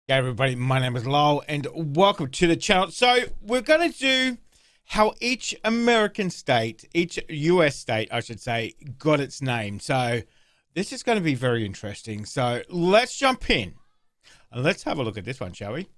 Hey everybody, my name is Lowell and welcome to the channel. So we're going to do how each American state, each US state I should say, got its name. So this is going to be very interesting. So let's jump in and let's have a look at this one, shall we?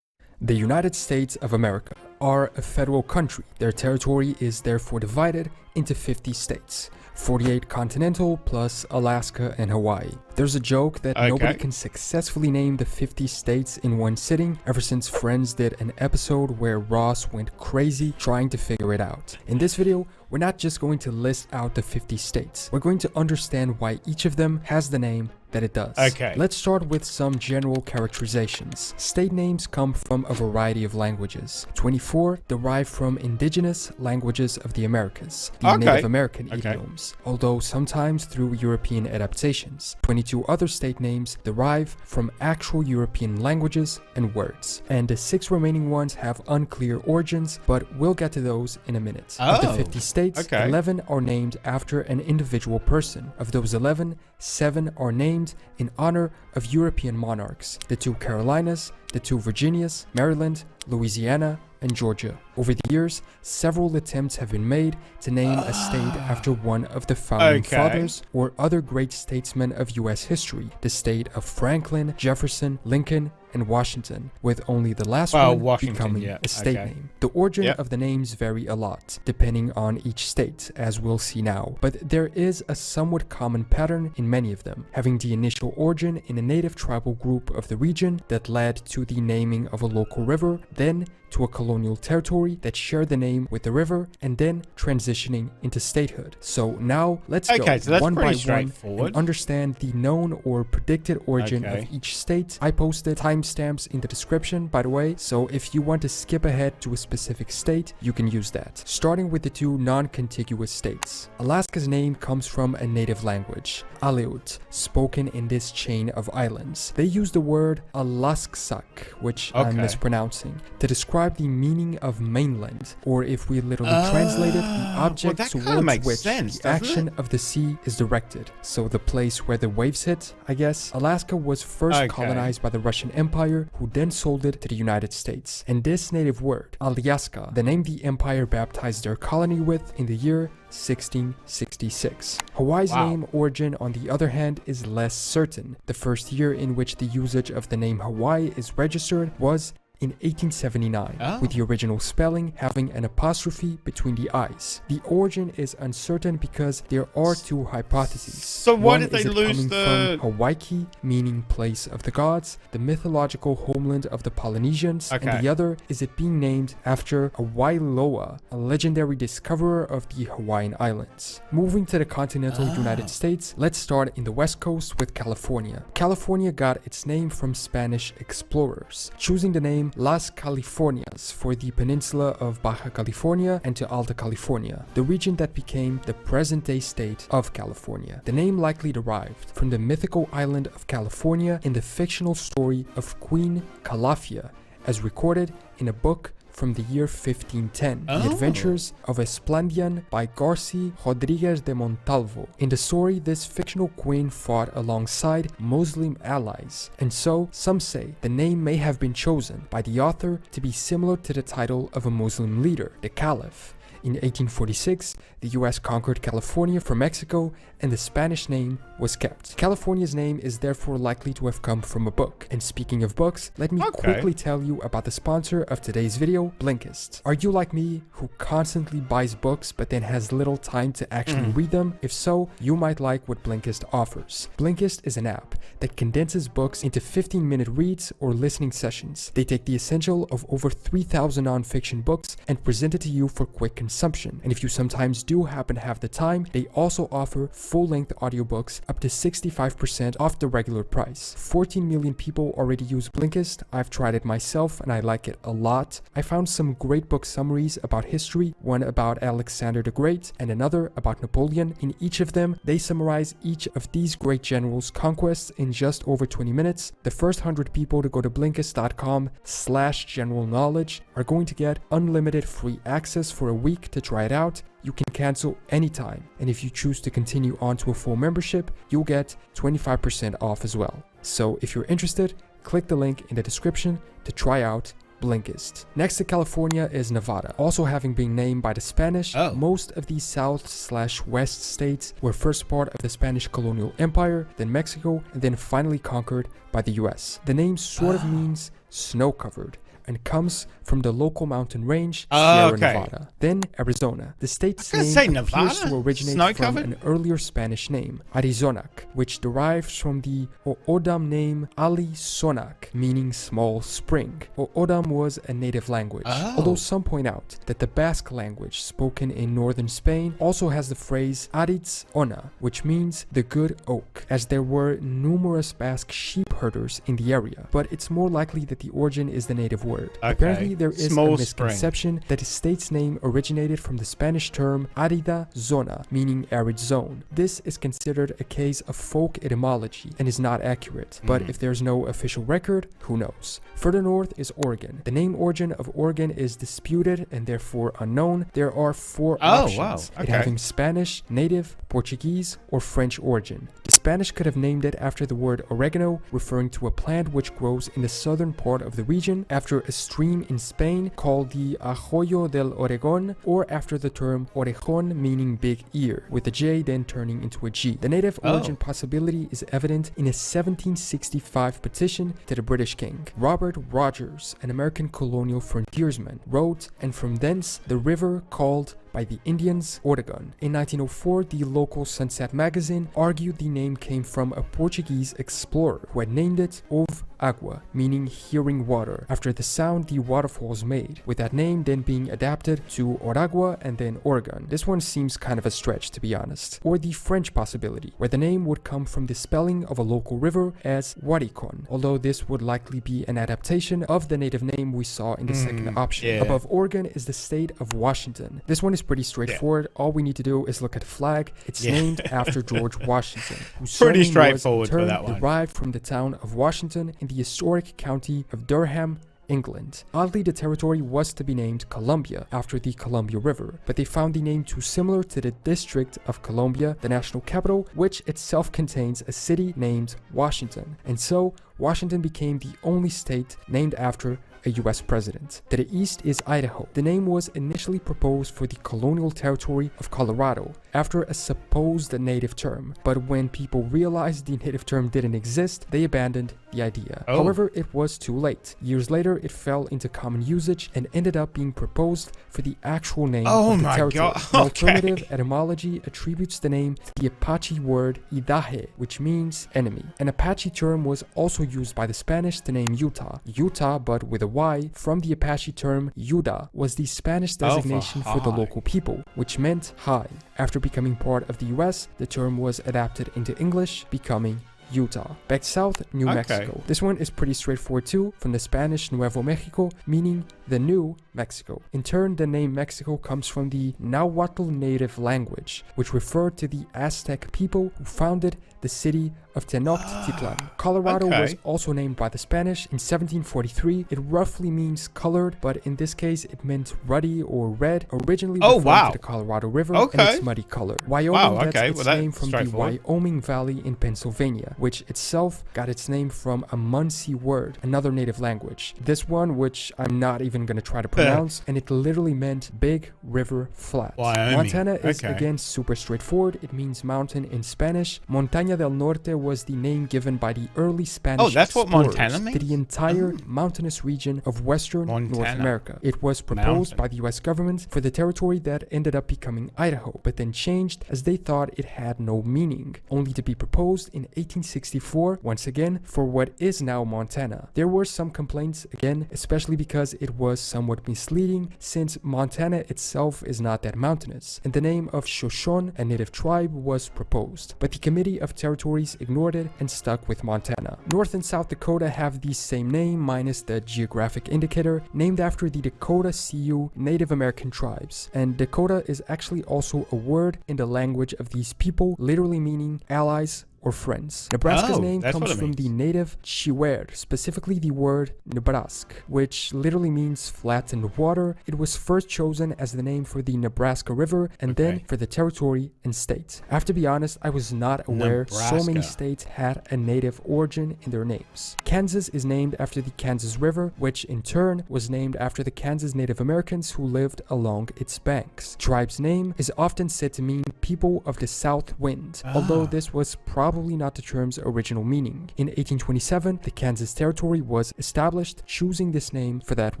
The United States of America are a federal country. Their territory is therefore divided into 50 states, 48 continental plus Alaska and Hawaii. There's a joke that nobody can successfully name the 50 states in one sitting ever since Friends did an episode where Ross went crazy trying to figure it out. In this video, we're not just going to list out the 50 states. We're going to understand why each of them has the name that it does. Let's start with some general characterizations. State names come from a variety of languages. 24 derive from indigenous languages of the Americas, the Native American idioms, although sometimes through European adaptations. 22 other state names derive from actual European languages and words. And the 6 remaining ones have unclear origins, but we'll get to those in a minute. Of the 50 states, 11 are named after an individual person. Of those 11, 7 are named in honor of European monarchs: the 2 Carolinas, the 2 Virginias, Maryland, Louisiana, and Georgia. Over the years, several attempts have been made to name a state after one of the founding fathers or other great statesmen of US history, the state of Franklin, Jefferson, Lincoln, and Washington, with only the last one becoming a state name. The origin of the names vary a lot, depending on each state, as we'll see now, but there is a somewhat common pattern in many of them, having the initial origin in a native tribal group of the region that led to the naming of a local river, then to a colonial territory that shared the name with the river, and then transitioning into statehood. So now let's go one by one and understand the known or predicted origin of each state. I posted timestamps in the description, by the way, so if you want to skip ahead to a specific state, you can use that. Starting with the 2 non-contiguous states. Alaska's name comes from a native language, Aleut, spoken in this chain of islands. They use the word Alasksak, which I'm mispronouncing, to describe the meaning of mainland, or if we literally translate it, the object towards which the action of the sea is directed. So the place where the waves hit, I guess. Alaska was first colonized by the Russian Empire, who then sold it to the United States. And this native word, Alyaska, the name the empire baptized their colony with in the year 1666. Hawaii's name origin, on the other hand, is less certain. The first year in which the usage of the name Hawaii is registered was in 1879, with the original spelling having an apostrophe between the I's. The origin is uncertain because there are 2 hypotheses. So why did they lose from Hawaii, meaning place of the gods, the mythological homeland of the Polynesians, and the other is it being named after Wailoa, a legendary discoverer of the Hawaiian Islands. Moving to the continental United States, let's start in the West Coast with California. California got its name from Spanish explorers, choosing the name Las Californias for the peninsula of Baja California and to Alta California, the region that became the present-day state of California. The name likely derived from the mythical island of California in the fictional story of Queen Calafia, as recorded in a book from the year 1510, The Adventures of Esplandian by Garcia Rodriguez de Montalvo. In the story, this fictional queen fought alongside Muslim allies, and so some say the name may have been chosen by the author to be similar to the title of a Muslim leader, the Caliph. In 1846, the US conquered California from Mexico, and the Spanish name was kept. California's name is therefore likely to have come from a book. And speaking of books, let me quickly tell you about the sponsor of today's video, Blinkist. Are you like me, who constantly buys books but then has little time to actually read them? If so, you might like what Blinkist offers. Blinkist is an app that condenses books into 15-minute reads or listening sessions. They take the essential of over 3,000 nonfiction books and present it to you for quick consumption. And if you sometimes do happen to have the time, they also offer full-length audiobooks up to 65% off the regular price. 14 million people already use Blinkist. I've tried it myself and I like it a lot. I found some great book summaries about history, one about Alexander the Great and another about Napoleon. In each of them, they summarize each of these great generals' conquests in just over 20 minutes. The first 100 people to go to Blinkist.com/general knowledge are going to get unlimited free access for a week to try it out. you can cancel anytime, and if you choose to continue on to a full membership, you'll get 25% off as well. So if you're interested, click the link in the description to try out Blinkist. Next to California is Nevada. Also having been named by the Spanish, most of these south/west states were first part of the Spanish colonial empire, then Mexico, and then finally conquered by the US. The name sort of means snow-covered and comes from the local mountain range, Sierra Nevada. Then Arizona. The state's name appears to originate from an earlier Spanish name, Arizonac, which derives from the O'odham name Alizonac, meaning small spring. O'odham was a native language, although some point out that the Basque language spoken in northern Spain also has the phrase Aritz Ona, which means the good oak, as there were numerous Basque sheep herders in the area, but it's more likely that the origin is the native word. Apparently, there is a misconception that the state's name originated from the Spanish term arida zona, meaning arid zone. This is considered a case of folk etymology and is not accurate, but if there's no official record, who knows. Further north is Oregon. The name origin of Oregon is disputed and therefore unknown. There are 4 options, it having Spanish, native, Portuguese, or French origin. The Spanish could have named it after the word oregano, referring to a plant which grows in the southern part of the region, after a stream in Spain called the Arroyo del Oregón, or after the term orejón, meaning big ear, with the J then turning into a G. The native origin possibility is evident in a 1765 petition to the British king. Robert Rogers, an American colonial frontiersman, wrote, and from thence the river called by the Indians Oregon. In 1904, the local Sunset magazine argued the name came from a Portuguese explorer who had named it Ove Agua, meaning hearing water, after the sound the waterfalls made, with that name then being adapted to Oragua and then Oregon. This one seems kind of a stretch, to be honest. Or the French possibility, where the name would come from the spelling of a local river as Waricon, although this would likely be an adaptation of the native name we saw in the second option. Above Oregon is the state of Washington. This one is pretty straightforward. All we need to do is look at the flag. It's named after George Washington, whose pretty surname straightforward was in turn for that one. derived from the town of Washington in the historic county of Durham, England. Oddly, the territory was to be named Columbia after the Columbia River, but they found the name too similar to the District of Columbia, the national capital, which itself contains a city named Washington, and so Washington became the only state named after a US president. To the east is Idaho. The name was initially proposed for the colonial territory of Colorado after a supposed native term, but when people realized the native term didn't exist, they abandoned the idea. However, it was too late. Years later, it fell into common usage and ended up being proposed for the actual name of the territory. An alternative etymology attributes the name to the Apache word Idahe, which means enemy. An Apache term was also used by the Spanish to name Utah. Utah, but with a Y, from the Apache term Yuda, was the Spanish designation for the local people, which meant high. After becoming part of the US, the term was adapted into English, becoming Utah. Back south, New Mexico. This one is pretty straightforward too, from the Spanish Nuevo Mexico, meaning the new Mexico. In turn, the name Mexico comes from the Nahuatl native language, which referred to the Aztec people who founded the city of Tenochtitlan. Colorado was also named by the Spanish in 1743. It roughly means colored, but in this case it meant ruddy or red, originally referring to the Colorado River and its muddy color. Wyoming gets its name from the Wyoming Valley in Pennsylvania, which itself got its name from a Munsee word, another native language. This one, which I'm not even going to try to pronounce, and it literally meant big river flat. Montana is again super straightforward. It means mountain in Spanish. Montaña del Norte was the name given by the early Spanish explorers to the entire mountainous region of western North America. It was proposed by the US government for the territory that ended up becoming Idaho, but then changed as they thought it had no meaning, only to be proposed in 1864 once again for what is now Montana. There were some complaints again, especially because it was somewhat misleading since Montana itself is not that mountainous, and the name of Shoshone, a native tribe, was proposed, but the Committee of Territories ignored it and stuck with Montana. North and South Dakota have the same name minus the geographic indicator, named after the Dakota Sioux Native American tribes, and Dakota is actually also a word in the language of these people, literally meaning allies or friends. Nebraska's name that's comes what it from the means. native Chiwer, specifically the word Nebrask, which literally means flattened water. It was first chosen as the name for the Nebraska River and then for the territory and state. I have to be honest, I was not aware so many states had a native origin in their names. Kansas is named after the Kansas River, which in turn was named after the Kansas Native Americans who lived along its banks. Tribe's name is often said to mean people of the south wind, although this was probably not the term's original meaning. In 1827, the Kansas Territory was established, choosing this name for that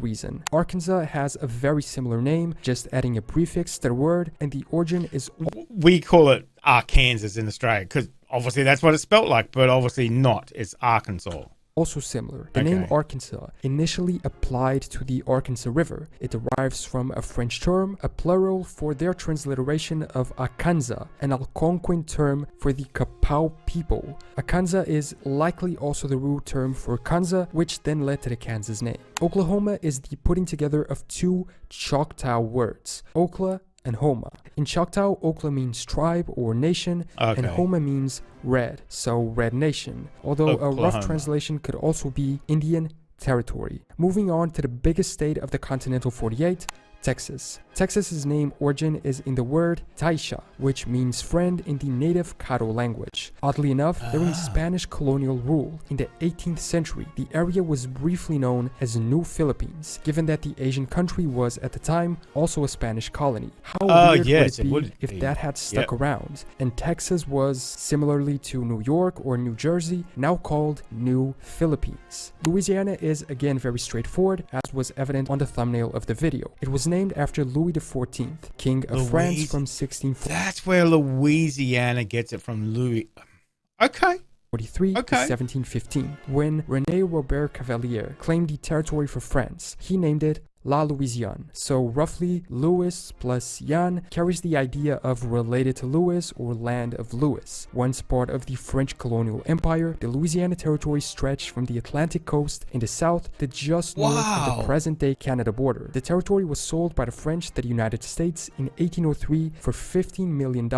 reason. Arkansas has a very similar name, just adding a prefix to the word, and the origin is... We call it Arkansas in Australia because obviously that's what it's spelt like, but obviously not. It's Arkansas. Also similar. The name Arkansas initially applied to the Arkansas River. It derives from a French term, a plural for their transliteration of Akansa, an Algonquin term for the Kapow people. Akansa is likely also the root term for Kansa, which then led to the Kansas name. Oklahoma is the putting together of two Choctaw words, Okla and Homa. In Choctaw, Okla means tribe or nation, and Homa means red, so Red Nation, although Oklahoma. A rough translation could also be Indian Territory. Moving on to the biggest state of the continental 48, Texas. Texas's name origin is in the word Taisha, which means friend in the native Caddo language. Oddly enough, during Spanish colonial rule in the 18th century, the area was briefly known as New Philippines, given that the Asian country was at the time also a Spanish colony. How weird would it be if that had stuck around? And Texas was, similarly to New York or New Jersey, now called New Philippines. Louisiana is again very straightforward, as was evident on the thumbnail of the video. It was named after Louis XIV, King of France from 1640. That's where Louisiana gets it from, Louis. Okay. 43 to 1715. When René Robert Cavelier claimed the territory for France, he named it La Louisiane. So roughly, Louis plus Yann carries the idea of related to Louis or land of Louis. Once part of the French colonial empire, the Louisiana territory stretched from the Atlantic coast in the south to just north of the present-day Canada border. The territory was sold by the French to the United States in 1803 for $15 million.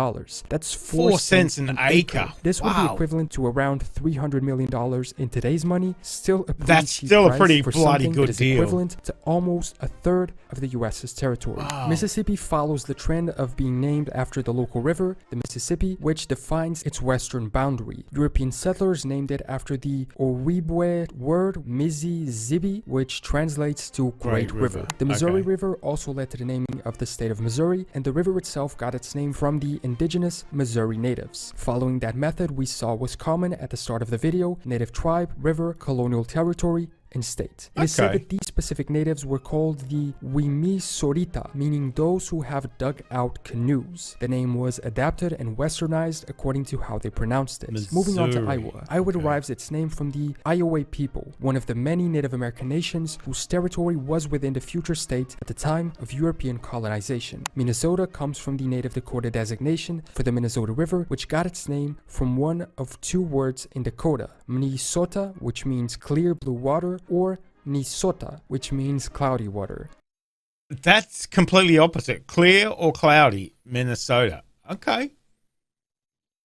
That's 4 cents an acre. This would be equivalent to around $300 million in today's money. Still a pretty bloody good deal. Equivalent to almost a third of the US's territory. Mississippi follows the trend of being named after the local river, the Mississippi, which defines its western boundary. European settlers named it after the Ojibwe word Mississippi, which translates to Great River. The Missouri River also led to the naming of the state of Missouri, and the river itself got its name from the indigenous Missouri natives. Following that method we saw was common at the start of the video: native tribe, river, colonial territory, and state. It is said that these specific natives were called the Wimisorita, meaning those who have dug out canoes. The name was adapted and westernized according to how they pronounced it. Missouri. Moving on to Iowa. Iowa derives its name from the Iowa people, one of the many Native American nations whose territory was within the future state at the time of European colonization. Minnesota comes from the Native Dakota designation for the Minnesota River, which got its name from one of two words in Dakota: Minnesota, which means clear blue water, or Nisota, which means cloudy water. That's completely opposite. Clear or cloudy, Minnesota. Okay.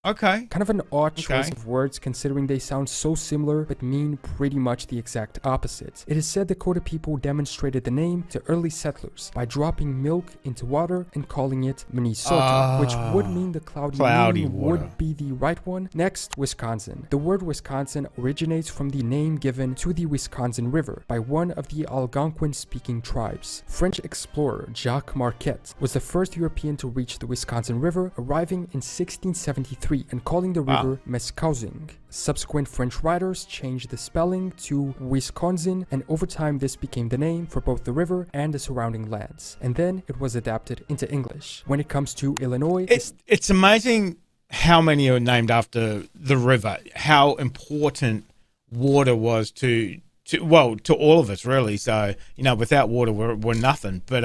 Kind of an odd choice of words considering they sound so similar but mean pretty much the exact opposite. It is said Dakota people demonstrated the name to early settlers by dropping milk into water and calling it Minnesota, which would mean the cloudy would be the right one. Next, Wisconsin. The word Wisconsin originates from the name given to the Wisconsin River by one of the Algonquin-speaking tribes. French explorer Jacques Marquette was the first European to reach the Wisconsin River, arriving in 1673 and calling the river Mescausing. Subsequent French writers changed the spelling to Wisconsin, and over time this became the name for both the river and the surrounding lands. And then it was adapted into English. When it comes to Illinois, it's amazing how many are named after the river, how important water was to all of us, really. So, without water, we're nothing. But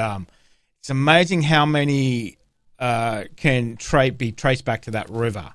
it's amazing how many can be traced back to that river.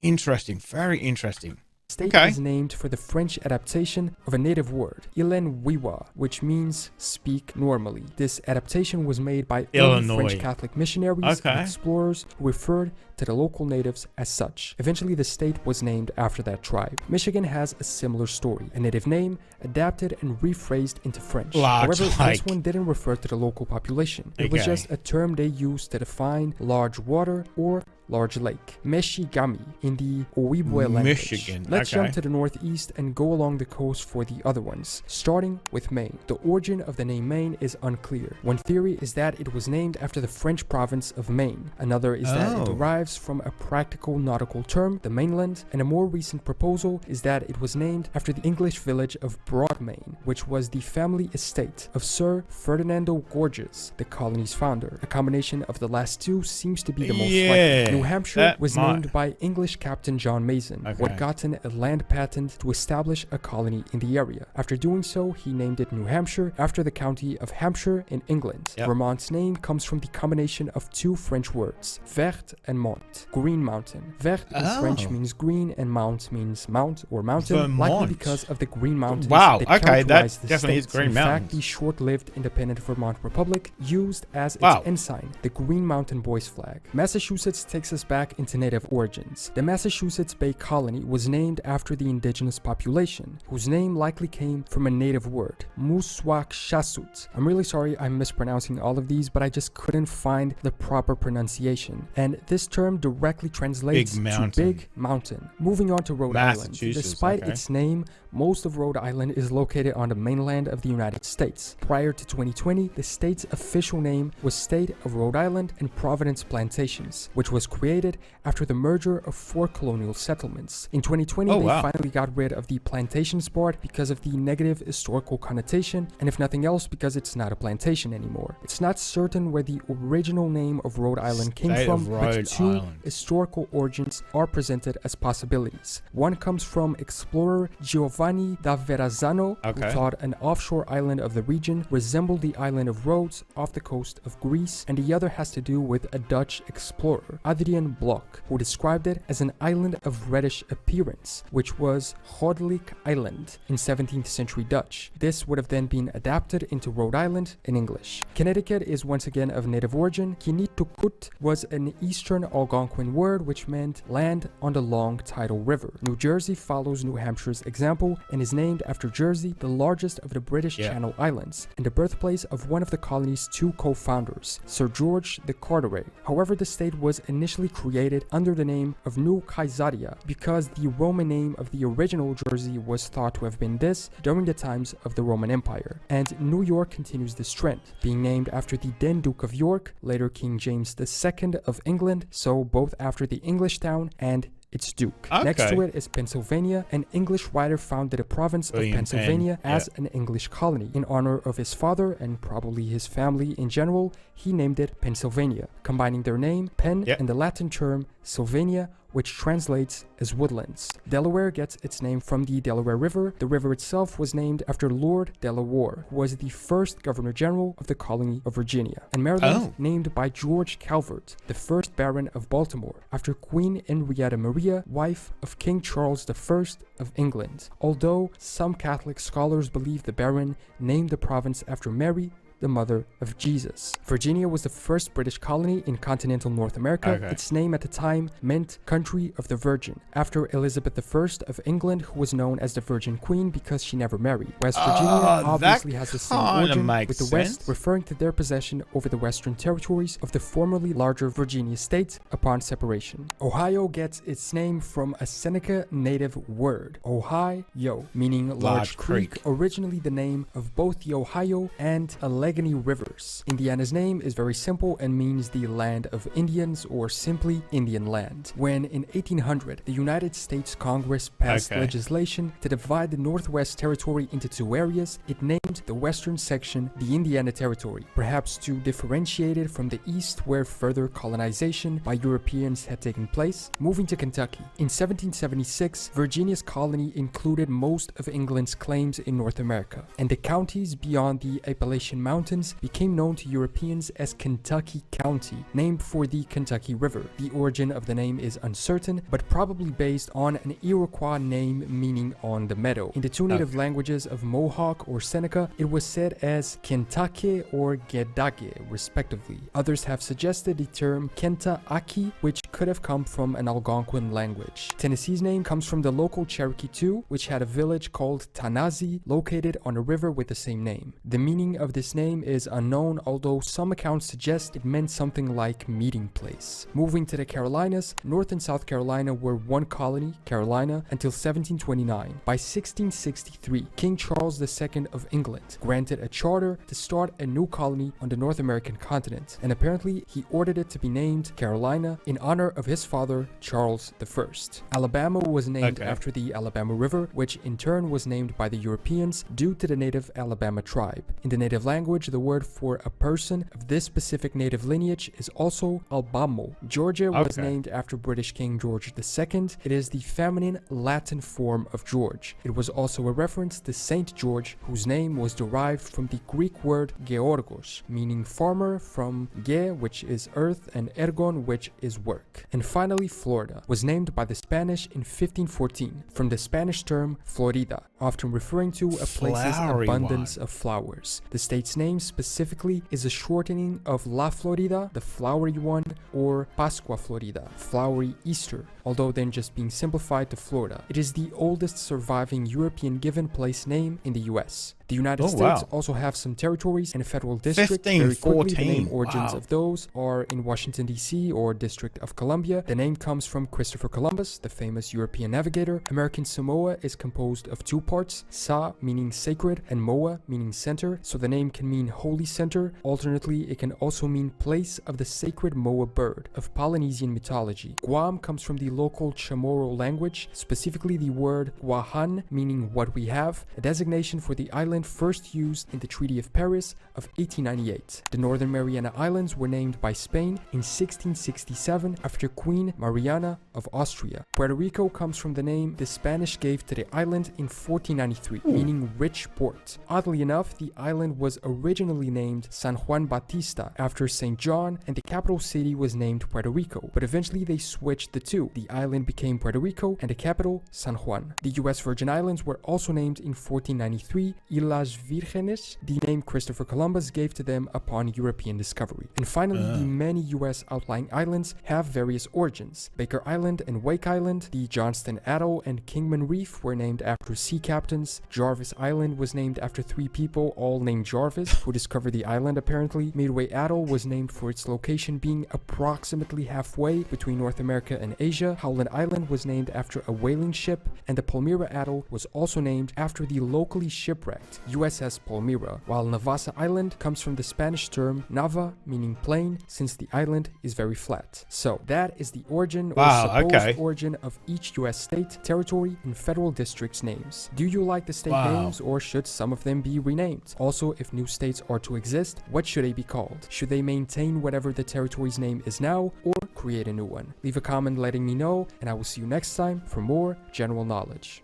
Interesting, very interesting. The state is named for the French adaptation of a native word, Ilenwiwa, which means speak normally. This adaptation was made by early French Catholic missionaries and explorers who referred to the local natives as such. Eventually, the state was named after that tribe. Michigan has a similar story, a native name adapted and rephrased into French. However, this one didn't refer to the local population. It was just a term they used to define large water or large lake. Meshigami in the Ojibwe language. Let's jump to the northeast and go along the coast for the other ones, starting with Maine. The origin of the name Maine is unclear. One theory is that it was named after the French province of Maine. Another is that it derives from a practical nautical term, the mainland, and a more recent proposal is that it was named after the English village of Broadmain, which was the family estate of Sir Ferdinando Gorges, the colony's founder. A combination of the last two seems to be the most likely. New Hampshire was named by English Captain John Mason, who had gotten a land patent to establish a colony in the area. After doing so, he named it New Hampshire after the county of Hampshire in England. Vermont's name comes from the combination of two French words, vert and mont, green mountain. Vert in French means green and mont means mount or mountain, likely because of the Green Mountains that characterize the definitely state. is Green In Mountains. fact, the short-lived independent Vermont Republic used as its ensign the Green Mountain Boys flag. Massachusetts takes us back into native origins. The Massachusetts Bay Colony was named after the indigenous population, whose name likely came from a native word, Muswakshasut. I'm really sorry I'm mispronouncing all of these, but I just couldn't find the proper pronunciation. And this term directly translates to big mountain. Moving on to Rhode Island. Despite its name, most of Rhode Island is located on the mainland of the United States. Prior to 2020, the state's official name was State of Rhode Island and Providence Plantations, which was created after the merger of 4 colonial settlements. In 2020, they finally got rid of the plantations part because of the negative historical connotation, and if nothing else, because it's not a plantation anymore. It's not certain where the original name of Rhode Island came from, but two historical origins are presented as possibilities. One comes from explorer Giovanni da Verrazzano, who thought an offshore island of the region resembled the island of Rhodes off the coast of Greece, and the other has to do with a Dutch explorer, Adrian Blok, who described it as an island of reddish appearance, which was Godelijk Island in 17th century Dutch. This would have then been adapted into Rhode Island in English. Connecticut is once again of native origin. Kinitukut was an Eastern Algonquin word which meant land on the long tidal river. New Jersey follows New Hampshire's example and is named after Jersey, the largest of the British Channel Islands, and the birthplace of one of the colony's 2 co-founders, Sir George de Carteret. However, the state was initially created under the name of New Caesarea because the Roman name of the original Jersey was thought to have been this during the times of the Roman Empire. And New York continues this trend, being named after the then Duke of York, later King James II of England, so both after the English town and its duke. Next to it is Pennsylvania. An English writer founded a province of Pennsylvania as an English colony. In honor of his father and probably his family in general, he named it Pennsylvania, combining their name, Penn, and the Latin term Sylvania, which translates as woodlands. Delaware gets its name from the Delaware River. The river itself was named after Lord Delaware, who was the first Governor General of the colony of Virginia. And Maryland, named by George Calvert, the first Baron of Baltimore, after Queen Henrietta Maria, wife of King Charles I of England. Although some Catholic scholars believe the Baron named the province after Mary, the mother of Jesus. Virginia was the first British colony in continental North America. Its name at the time meant Country of the Virgin, after Elizabeth I of England, who was known as the Virgin Queen because she never married. West Virginia obviously has the same origin, with the West referring to their possession over the western territories of the formerly larger Virginia state upon separation. Ohio gets its name from a Seneca native word, Ohio, meaning large creek, originally the name of both the Ohio and Allegheny rivers. Indiana's name is very simple and means the land of Indians, or simply Indian land. When in 1800 the United States Congress passed legislation to divide the Northwest Territory into 2 areas, it named the western section the Indiana Territory, perhaps to differentiate it from the east where further colonization by Europeans had taken place. Moving to Kentucky. In 1776, Virginia's colony included most of England's claims in North America, and the counties beyond the Appalachian Mountains mountains became known to Europeans as Kentucky County, named for the Kentucky River. The origin of the name is uncertain, but probably based on an Iroquois name meaning on the meadow. In the two native languages of Mohawk or Seneca, it was said as Kentucky or Gedage, respectively. Others have suggested the term Kenta-Aki, which could have come from an Algonquin language. Tennessee's name comes from the local Cherokee 2, which had a village called Tanazi, located on a river with the same name. The meaning of this name is unknown, although some accounts suggest it meant something like meeting place. Moving to the Carolinas, North and South Carolina were one colony, Carolina, until 1729. By 1663, King Charles II of England granted a charter to start a new colony on the North American continent, and apparently he ordered it to be named Carolina in honor of his father, Charles I. Alabama was named after the Alabama River, which in turn was named by the Europeans due to the native Alabama tribe. In the native language, the word for a person of this specific native lineage is also Albamo. Georgia was named after British King George II. It is the feminine Latin form of George. It was also a reference to Saint George, whose name was derived from the Greek word Georgos, meaning farmer, from ge, which is earth, and ergon, which is work. And finally, Florida was named by the Spanish in 1514 from the Spanish term Florida, often referring to a place's abundance of flowers. The state's name specifically is a shortening of La Florida, the flowery one, or Pascua Florida, flowery Easter, although then just being simplified to Florida. It is the oldest surviving European given place name in the US. The United States also have some territories and a federal district. Very quickly, the name origins of those are in Washington, D.C. or District of Columbia. The name comes from Christopher Columbus, the famous European navigator. American Samoa is composed of two parts, Sa meaning sacred and Moa meaning center, so the name can mean holy center. Alternately, it can also mean place of the sacred Moa bird of Polynesian mythology. Guam comes from the local Chamorro language, specifically the word Guahan meaning what we have, a designation for the island first used in the Treaty of Paris of 1898. The Northern Mariana Islands were named by Spain in 1667 after Queen Mariana of Austria. Puerto Rico comes from the name the Spanish gave to the island in 1493, meaning rich port. Oddly enough, the island was originally named San Juan Bautista after St. John, and the capital city was named Puerto Rico, but eventually they switched the two. The island became Puerto Rico and the capital San Juan. The US Virgin Islands were also named in 1493, Islas Virgenes, the name Christopher Columbus gave to them upon European discovery. And finally, the many US outlying islands have various origins. Baker Island and Wake Island, the Johnston Atoll and Kingman Reef were named after sea captains. Jarvis Island was named after three people, all named Jarvis, who discovered the island apparently. Midway Atoll was named for its location being approximately halfway between North America and Asia. Howland Island was named after a whaling ship, and the Palmyra Atoll was also named after the locally shipwrecked USS Palmyra, while Navassa Island comes from the Spanish term Nava, meaning plain, since the island is very flat. So that is the origin or supposed origin of each US state, territory, and federal district's names. Do you like the state names, or should some of them be renamed? Also, if new states are to exist, what should they be called? Should they maintain whatever the territory's name is now, or create a new one? Leave a comment letting me know, and I will see you next time for more general knowledge.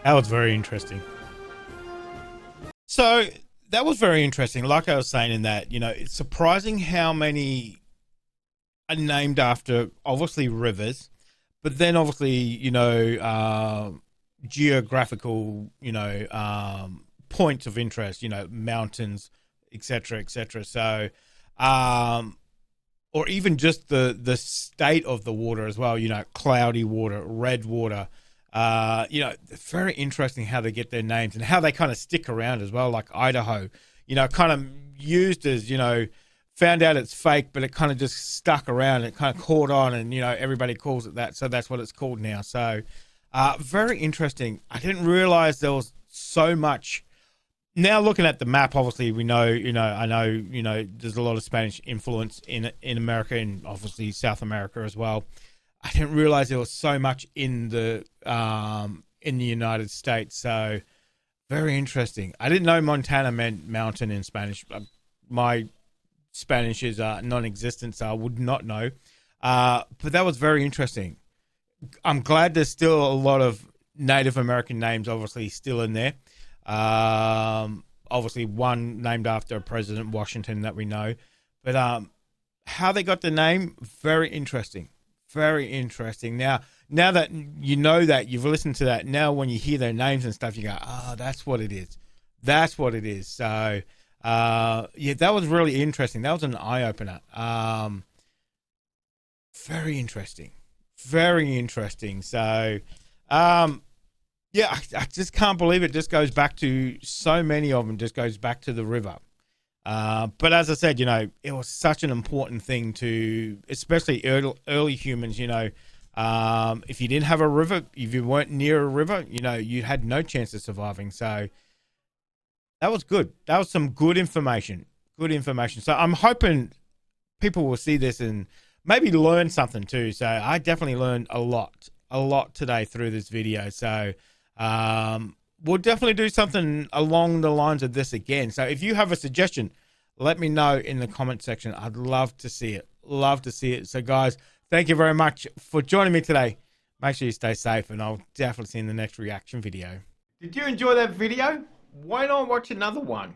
That was very interesting. So that was very interesting. Like I was saying in that, it's surprising how many are named after obviously rivers, but then obviously, geographical, points of interest, mountains, etc., etc. So, or even just the state of the water as well, cloudy water, red water. It's very interesting how they get their names and how they kind of stick around as well, like Idaho, kind of used as, found out it's fake, but it kind of just stuck around and it kind of caught on and, everybody calls it that. So that's what it's called now. So very interesting. I didn't realize there was so much. Now looking at the map, obviously we know, I know, there's a lot of Spanish influence in America and obviously South America as well. I didn't realize there was so much in the United States. So very interesting. I didn't know Montana meant mountain in Spanish. My Spanish is non-existent, so I would not know. But that was very interesting. I'm glad there's still a lot of Native American names obviously still in there. Obviously one named after President Washington that we know. But how they got the name, very interesting. Very interesting. Now that you know that, you've listened to that, now when you hear their names and stuff, you go, oh, that's what it is. That's what it is. So, yeah, that was really interesting. That was an eye-opener. Very interesting. Very interesting. So, yeah, I just can't believe it. Just goes back to so many of them, just goes back to the river. But as I said, it was such an important thing to, especially early humans, if you didn't have a river, if you weren't near a river, you had no chance of surviving. So that was good. That was some good information. Good information. So I'm hoping people will see this and maybe learn something too. So I definitely learned a lot today through this video. So we'll definitely do something along the lines of this again. So if you have a suggestion, let me know in the comment section. I'd love to see it. Love to see it. So guys, thank you very much for joining me today. Make sure you stay safe, and I'll definitely see you in the next reaction video. Did you enjoy that video? Why not watch another one?